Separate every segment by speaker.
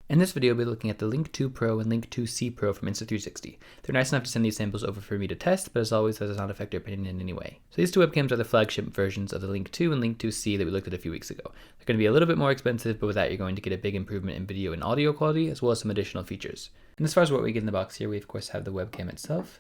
Speaker 1: In this video, we'll be looking at the Link 2 Pro and Link 2C Pro from Insta360. They're nice enough to send these samples over for me to test, but as always, that does not affect your opinion in any way. So these two webcams are the flagship versions of the Link 2 and Link 2C that we looked at a few weeks ago. They're going to be a little bit more expensive, but with that, you're going to get a big improvement in video and audio quality, as well as some additional features. And as far as what we get in the box here, we of course have the webcam itself,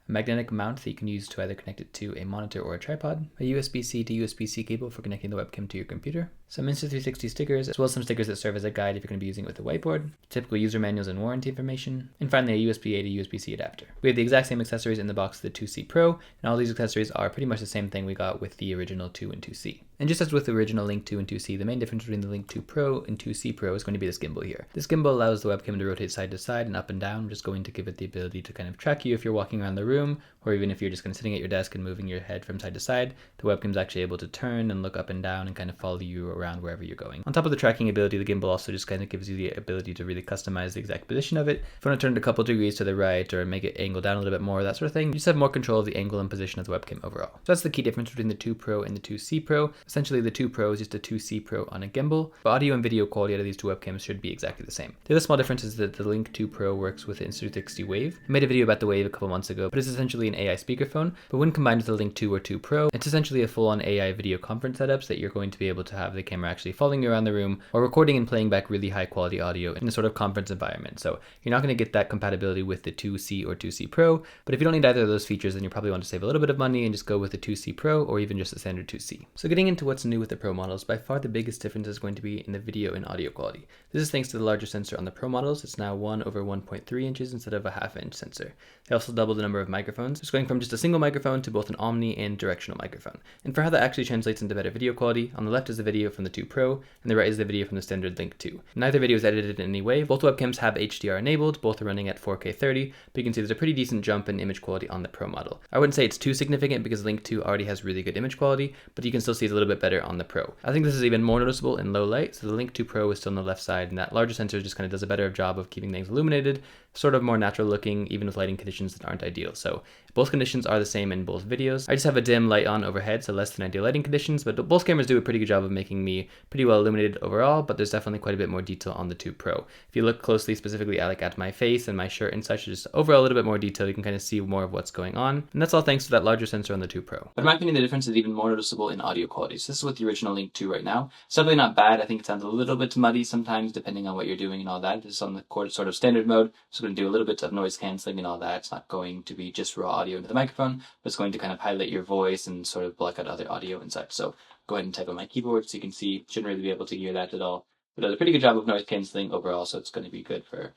Speaker 1: a magnetic mount that you can use to either connect it to a monitor or a tripod, a USB-C to USB-C cable for connecting the webcam to your computer, some Insta360 stickers, as well as some stickers that serve as a guide if you're going to be using it with a whiteboard, typical user manuals and warranty information, and finally a USB-A to USB-C adapter. We have the exact same accessories in the box of the 2C Pro, and all these accessories are pretty much the same thing we got with the original 2 and 2C. And just as with the original Link 2 and 2C, the main difference between the Link 2 Pro and 2C Pro is going to be this gimbal here. This gimbal allows the webcam to rotate side to side and up and down, just going to give it the ability to kind of track you if you're walking around the room, or even if you're just kind of sitting at your desk and moving your head from side to side. The webcam's actually able to turn and look up and down and kind of follow you around wherever you're going. On top of the tracking ability, the gimbal also just kind of gives you the ability to really customize the exact position of it. If you want to turn it a couple degrees to the right or make it angle down a little bit more, that sort of thing, you just have more control of the angle and position of the webcam overall. So that's the key difference between the 2 Pro and the 2C Pro. Essentially, the 2 Pro is just a 2C Pro on a gimbal, but audio and video quality out of these two webcams should be exactly the same. The other small difference is that the Link 2 Pro works with the Insta360 Wave. I made a video about the Wave a couple months ago, but it's essentially an AI speakerphone, but when combined with the Link 2 or 2 Pro, it's essentially a full-on AI video conference setup so that you're going to be able to have the camera actually following you around the room or recording and playing back really high quality audio in a sort of conference environment. So you're not going to get that compatibility with the 2C or 2C Pro, but if you don't need either of those features, then you probably want to save a little bit of money and just go with the 2C Pro or even just the standard 2C. So getting into what's new with the Pro models, by far the biggest difference is going to be in the video and audio quality. This is thanks to the larger sensor on the Pro models. It's now 1/1.3 inches instead of a 1/2 inch sensor. They also doubled the number of microphones. It's going from just a single microphone to both an omni and directional microphone. And for how that actually translates into better video quality, on the left is the video from the 2 Pro, and the right is the video from the standard Link 2. Neither video is edited in any way. Both webcams have HDR enabled, both are running at 4K 30, but you can see there's a pretty decent jump in image quality on the Pro model. I wouldn't say it's too significant because Link 2 already has really good image quality, but you can still see it's a little bit better on the Pro. I think this is even more noticeable in low light, so the Link 2 Pro is still on the left side, and that larger sensor just kind of does a better job of keeping things illuminated, sort of more natural looking, even with lighting conditions that aren't ideal. So both conditions are the same in both videos. I just have a dim light on overhead, so less than ideal lighting conditions, but both cameras do a pretty good job of making me pretty well illuminated overall, but there's definitely quite a bit more detail on the 2 Pro. If you look closely, specifically at my face and my shirt and such, just overall a little bit more detail, you can kind of see more of what's going on, and that's all thanks to that larger sensor on the 2 Pro. But in my opinion, the difference is even more noticeable in audio quality. So this is with the original Link 2 right now. It's definitely not bad. I think it sounds a little bit muddy sometimes, depending on what you're doing and all that. This is on the sort of standard mode, so going to do a little bit of noise canceling and all that. It's not going to be just raw audio into the microphone, but it's going to kind of highlight your voice and sort of block out other audio and such. So go ahead and type on my keyboard so you can see. Shouldn't really be able to hear that at all. But it does a pretty good job of noise canceling overall, so it's going to be good for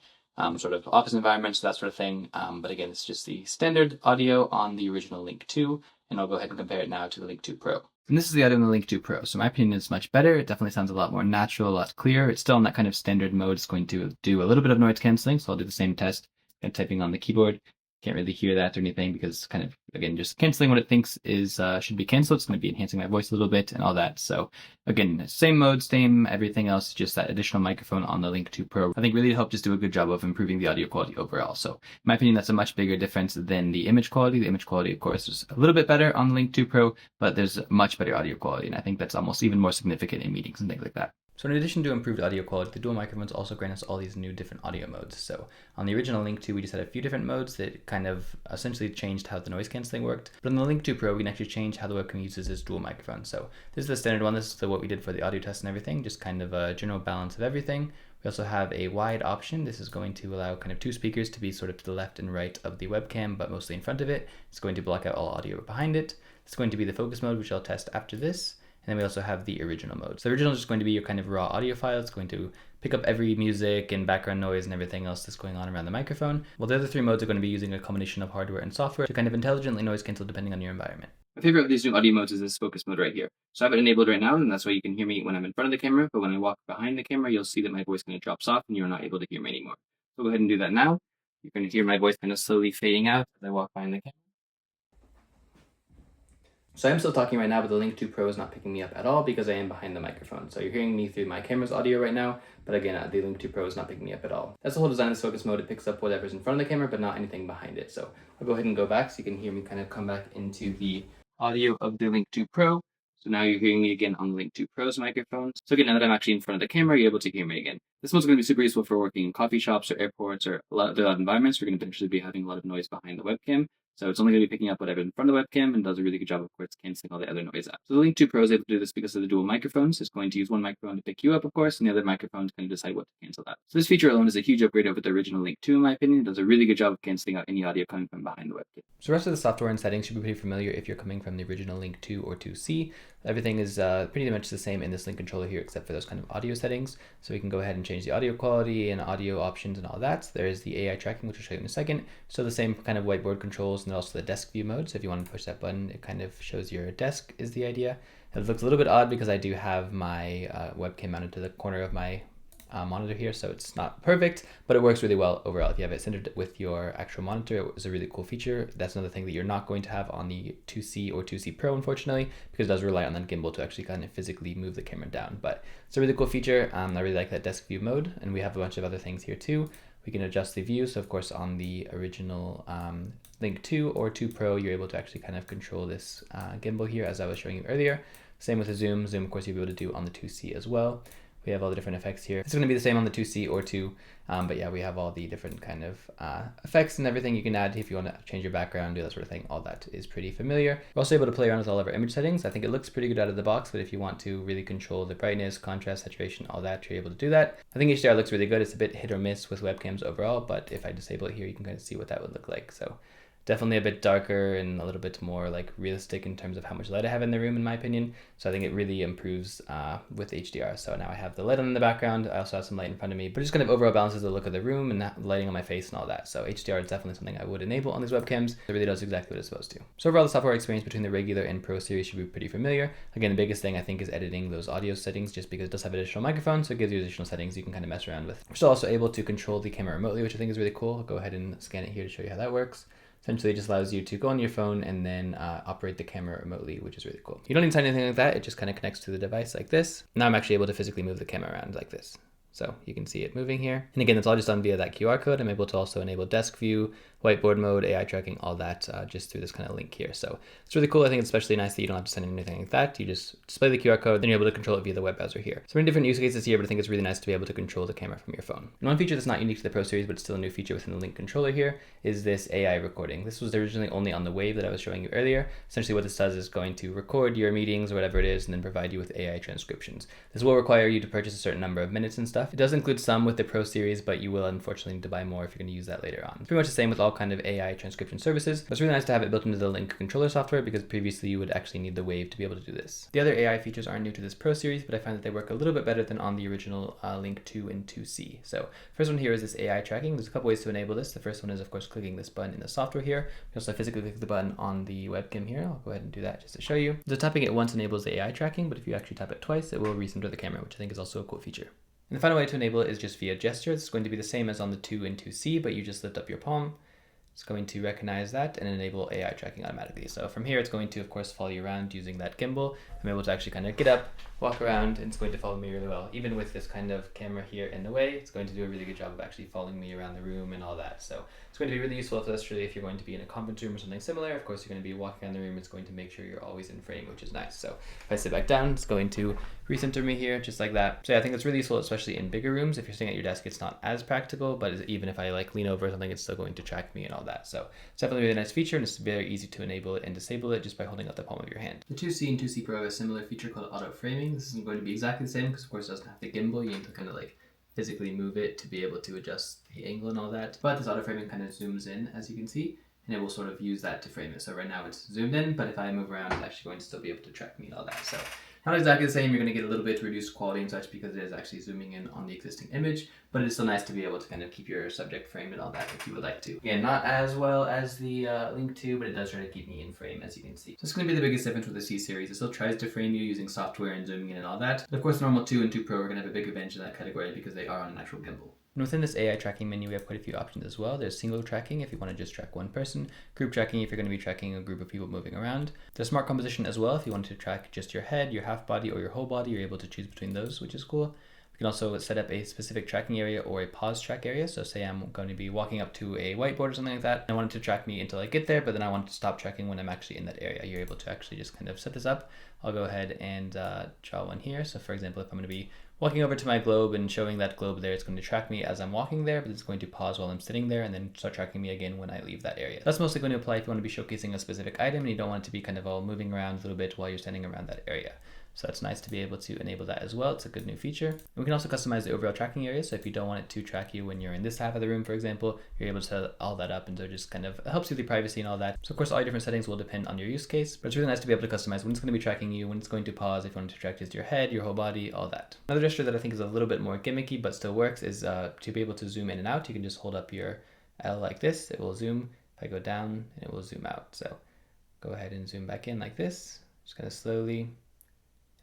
Speaker 1: sort of office environments, that sort of thing. But again, it's just the standard audio on the original Link 2, and I'll go ahead and compare it now to the Link 2 Pro. And this is the audio in the Link 2 Pro. So in my opinion, it's much better. It definitely sounds a lot more natural, a lot clearer. It's still in that kind of standard mode. It's going to do a little bit of noise canceling, so I'll do the same test and typing on the keyboard. Can't really hear that or anything because kind of, again, just canceling what it thinks is should be canceled. It's going to be enhancing my voice a little bit and all that. So again, same mode, same everything else, just that additional microphone on the Link 2 Pro. I think really helped just do a good job of improving the audio quality overall. So in my opinion, that's a much bigger difference than the image quality. The image quality, of course, is a little bit better on the Link 2 Pro, but there's much better audio quality. And I think that's almost even more significant in meetings and things like that. So in addition to improved audio quality, the dual microphones also grant us all these new different audio modes. So on the original Link 2, we just had a few different modes that kind of essentially changed how the noise canceling worked. But on the Link 2 Pro, we can actually change how the webcam uses its dual microphone. So this is the standard one. This is what we did for the audio test and everything, just kind of a general balance of everything. We also have a wide option. This is going to allow kind of 2 speakers to be sort of to the left and right of the webcam, but mostly in front of it. It's going to block out all audio behind it. It's going to be the focus mode, which I'll test after this. And then we also have the original mode. So the original is just going to be your kind of raw audio file. It's going to pick up every music and background noise and everything else that's going on around the microphone. While the other 3 modes are going to be using a combination of hardware and software to kind of intelligently noise cancel depending on your environment. My favorite of these new audio modes is this focus mode right here. So I have it enabled right now, and that's why you can hear me when I'm in front of the camera, but when I walk behind the camera, you'll see that my voice kind of drops off and you're not able to hear me anymore. So go ahead and do that now. You're going to hear my voice kind of slowly fading out as I walk behind the camera. So I'm still talking right now, but the Link 2 Pro is not picking me up at all because I am behind the microphone. So you're hearing me through my camera's audio right now, but again, the Link 2 Pro is not picking me up at all. That's the whole design of this focus mode. It picks up whatever's in front of the camera, but not anything behind it. So I'll go ahead and go back so you can hear me kind of come back into the audio of the Link 2 Pro. So now you're hearing me again on the Link 2 Pro's microphone. So again, now that I'm actually in front of the camera, you're able to hear me again. This one's going to be super useful for working in coffee shops or airports or a lot of environments. We're going to potentially be having a lot of noise behind the webcam. So it's only going to be picking up whatever in front of the webcam and does a really good job, of course, canceling all the other noise out. So the Link 2 Pro is able to do this because of the dual microphones. It's going to use one microphone to pick you up, of course, and the other microphone is going to decide what to cancel out. So this feature alone is a huge upgrade over the original Link 2, in my opinion. It does a really good job of canceling out any audio coming from behind the webcam. So the rest of the software and settings should be pretty familiar if you're coming from the original Link 2 or 2C. Everything is pretty much the same in this Link controller here, except for those kind of audio settings. So we can go ahead and change the audio quality and audio options and all that. There is the AI tracking, which I'll show you in a second. So the same kind of whiteboard controls and also the desk view mode. So if you want to push that button, it kind of shows your desk is the idea. It looks a little bit odd because I do have my webcam mounted to the corner of my monitor here, so it's not perfect, but it works really well overall. If you have it centered with your actual monitor, it was a really cool feature. That's another thing that you're not going to have on the 2C or 2C Pro, unfortunately, because it does rely on that gimbal to actually kind of physically move the camera down. But it's a really cool feature. I really like that desk view mode, and we have a bunch of other things here too. We can adjust the view. So of course on the original Link 2 or 2 Pro, you're able to actually kind of control this gimbal here, as I was showing you earlier. Same with the zoom. Zoom, of course, you'll be able to do on the 2C as well. We have all the different effects here. It's going to be the same on the 2C or 2, but yeah, we have all the different kind of effects and everything you can add if you want to change your background, do that sort of thing. All that is pretty familiar. We're also able to play around with all of our image settings. I think it looks pretty good out of the box, but if you want to really control the brightness, contrast, saturation, all that, you're able to do that. I think HDR looks really good. It's a bit hit or miss with webcams overall, but if I disable it here, you can kind of see what that would look like. So definitely a bit darker and a little bit more like realistic in terms of how much light I have in the room, in my opinion. So I think it really improves with HDR. So now I have the light on in the background. I also have some light in front of me, but it just kind of overall balances the look of the room and that lighting on my face and all that. So HDR is definitely something I would enable on these webcams. It really does exactly what it's supposed to. So overall, the software experience between the regular and Pro series should be pretty familiar. Again, the biggest thing I think is editing those audio settings, just because it does have additional microphones, so it gives you additional settings you can kind of mess around with. We're still also able to control the camera remotely, which I think is really cool. I'll go ahead and scan it here to show you how that works. Essentially, it just allows you to go on your phone and then operate the camera remotely, which is really cool. You don't need to sign anything like that. It just kind of connects to the device like this. Now I'm actually able to physically move the camera around like this. So you can see it moving here. And again, it's all just done via that QR code. I'm able to also enable desk view, whiteboard mode, AI tracking, all that just through this kind of link here. So it's really cool. I think it's especially nice that you don't have to send anything like that. You just display the QR code, then you're able to control it via the web browser here. So many different use cases here, but I think it's really nice to be able to control the camera from your phone. And one feature that's not unique to the Pro series, but it's still a new feature within the Link controller here, is this AI recording. This was originally only on the Wave that I was showing you earlier. Essentially what this does is going to record your meetings or whatever it is, and then provide you with AI transcriptions. This will require you to purchase a certain number of minutes and stuff. It does include some with the Pro series, but you will unfortunately need to buy more if you're going to use that later on. It's pretty much the same with all kind of AI transcription services. But it's really nice to have it built into the Link controller software, because previously you would actually need the Wave to be able to do this. The other AI features aren't new to this Pro series, but I find that they work a little bit better than on the original Link 2 and 2C. So first one here is this AI tracking. There's a couple ways to enable this. The first one is of course clicking this button in the software here. You also physically click the button on the webcam here. I'll go ahead and do that just to show you. So tapping it once enables the AI tracking, but if you actually tap it twice, it will recenter the camera, which I think is also a cool feature. And the final way to enable it is just via gesture. It's going to be the same as on the 2 and 2C, but you just lift up your palm. It's going to recognize that and enable AI tracking automatically. So from here, it's going to, of course, follow you around using that gimbal. I'm able to actually kind of get up, walk around, and it's going to follow me really well. Even with this kind of camera here in the way, it's going to do a really good job of actually following me around the room and all that. So it's going to be really useful, especially if you're going to be in a conference room or something similar. Of course, you're going to be walking around the room. It's going to make sure you're always in frame, which is nice. So if I sit back down, it's going to recenter me here, just like that. So yeah, I think it's really useful, especially in bigger rooms. If you're sitting at your desk, it's not as practical, but even if I like lean over or something, it's still going to track me and all that. So it's definitely a really nice feature, and it's very easy to enable it and disable it just by holding up the palm of your hand. The 2C and 2C Pro have a similar feature called auto framing. This isn't going to be exactly the same because of course it doesn't have the gimbal. You need to kind of like physically move it to be able to adjust the angle and all that. But this auto framing kind of zooms in, as you can see, and it will sort of use that to frame it. So right now it's zoomed in, but if I move around, it's actually going to still be able to track me and all that. So not exactly the same. You're going to get a little bit reduced quality and such because it is actually zooming in on the existing image, but it's still nice to be able to kind of keep your subject framed and all that if you would like to. Again, not as well as the Link 2, but it does try to keep me in frame, as you can see. So it's going to be the biggest difference with the C series. It still tries to frame you using software and zooming in and all that. But of course, normal 2 and 2 Pro are going to have a big advantage in that category because they are on an actual gimbal. And within this AI tracking menu, we have quite a few options as well. There's single tracking if you want to just track one person, group tracking if you're going to be tracking a group of people moving around. There's smart composition as well if you want to track just your head, your half body, or your whole body. You're able to choose between those, which is cool. We can also set up a specific tracking area or a pause track area. So say I'm going to be walking up to a whiteboard or something like that. I want it to track me until I get there, but then I want to stop tracking when I'm actually in that area. You're able to actually just kind of set this up. I'll go ahead and draw one here. So for example, if I'm going to be walking over to my globe and showing that globe there, it's going to track me as I'm walking there, but it's going to pause while I'm sitting there and then start tracking me again when I leave that area. That's mostly going to apply if you want to be showcasing a specific item and you don't want it to be kind of all moving around a little bit while you're standing around that area. So that's nice to be able to enable that as well. It's a good new feature. And we can also customize the overall tracking area. So if you don't want it to track you when you're in this half of the room, for example, you're able to set all that up, and so it just kind of helps you with the privacy and all that. So of course, all your different settings will depend on your use case, but it's really nice to be able to customize when it's going to be tracking you, when it's going to pause, if you want to track just your head, your whole body, all that. Another gesture that I think is a little bit more gimmicky, but still works, is to be able to zoom in and out. You can just hold up your L like this. It will zoom. If I go down, it will zoom out. So go ahead and zoom back in like this, just kind of slowly.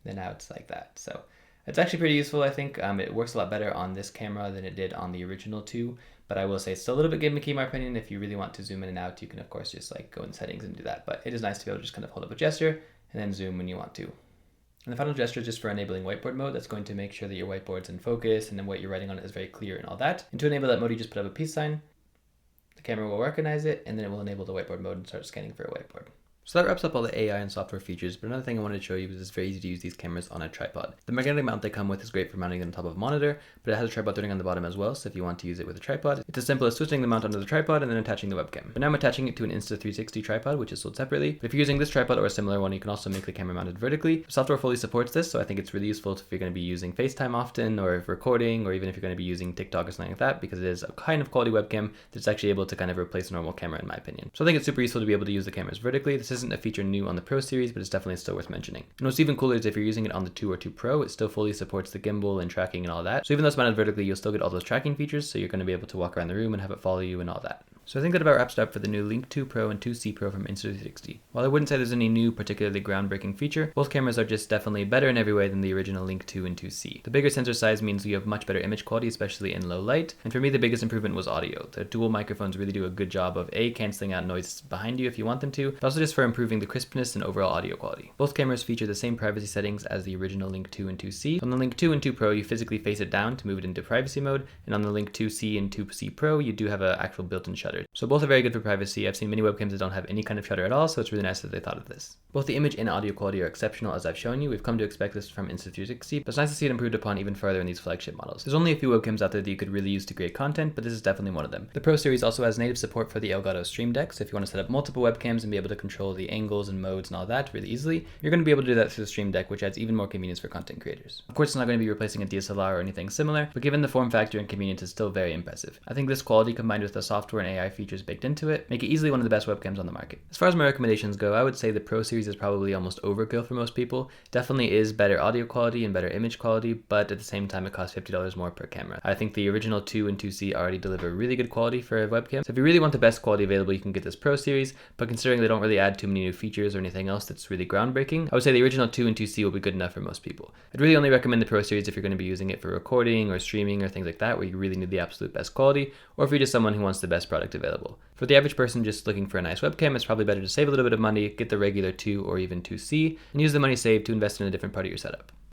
Speaker 1: Then now it's like that. So it's actually pretty useful, I think. It works a lot better on this camera than it did on the original two, but I will say it's still a little bit gimmicky in my opinion. If you really want to zoom in and out, you can of course just like go in settings and do that, but it is nice to be able to just kind of hold up a gesture and then zoom when you want to. And the final gesture is just for enabling whiteboard mode. That's going to make sure that your whiteboard's in focus and then what you're writing on it is very clear and all that. And to enable that mode, you just put up a peace sign. The camera will recognize it, and then it will enable the whiteboard mode and start scanning for a whiteboard. So that wraps up all the AI and software features, but another thing I wanted to show you is it's very easy to use these cameras on a tripod. The magnetic mount they come with is great for mounting them on top of a monitor, but it has a tripod threading on the bottom as well, so if you want to use it with a tripod, it's as simple as twisting the mount onto the tripod and then attaching the webcam. But now I'm attaching it to an Insta360 tripod, which is sold separately. But if you're using this tripod or a similar one, you can also make the camera mounted vertically. The software fully supports this, so I think it's really useful if you're going to be using FaceTime often, or if recording, or even if you're going to be using TikTok or something like that, because it is a kind of quality webcam that's actually able to kind of replace a normal camera in my opinion. So I think it's super useful to be able to use the cameras vertically. This isn't a feature new on the Pro series, but it's definitely still worth mentioning. And what's even cooler is if you're using it on the 2 or 2 Pro, it still fully supports the gimbal and tracking and all that. So even though it's mounted vertically, you'll still get all those tracking features, so you're going to be able to walk around the room and have it follow you and all that. So I think that about wraps it up for the new Link 2 Pro and 2C Pro from Insta360. While I wouldn't say there's any new particularly groundbreaking feature, both cameras are just definitely better in every way than the original Link 2 and 2C. The bigger sensor size means you have much better image quality, especially in low light, and for me the biggest improvement was audio. The dual microphones really do a good job of A, cancelling out noise behind you if you want them to, but also just for improving the crispness and overall audio quality. Both cameras feature the same privacy settings as the original Link 2 and 2C. On the Link 2 and 2 Pro, you physically face it down to move it into privacy mode, and on the Link 2C and 2C Pro, you do have an actual built-in shutter. So both are very good for privacy. I've seen many webcams that don't have any kind of shutter at all, so it's really nice that they thought of this. Both the image and audio quality are exceptional, as I've shown you. We've come to expect this from Insta360, but it's nice to see it improved upon even further in these flagship models. There's only a few webcams out there that you could really use to create content, but this is definitely one of them. The Pro series also has native support for the Elgato Stream Deck, so if you want to set up multiple webcams and be able to control the angles and modes and all that really easily, you're going to be able to do that through the Stream Deck, which adds even more convenience for content creators. Of course, it's not going to be replacing a DSLR or anything similar, but given the form factor and convenience, it's still very impressive. I think this quality combined with the software and AI features baked into it make it easily one of the best webcams on the market. As far as my recommendations go, I would say the Pro series is probably almost overkill for most people. Definitely is better audio quality and better image quality, but at the same time it costs $50 more per camera. I think the original 2 and 2C already deliver really good quality for a webcam. So if you really want the best quality available, you can get this Pro series, but considering they don't really add too many new features or anything else that's really groundbreaking, I would say the original 2 and 2C will be good enough for most people. I'd really only recommend the Pro series if you're going to be using it for recording or streaming or things like that, where you really need the absolute best quality, or if you're just someone who wants the best product available. For the average person just looking for a nice webcam, it's probably better to save a little bit of money, get the regular 2 or even 2C, and use the money saved to invest in a different part of your setup.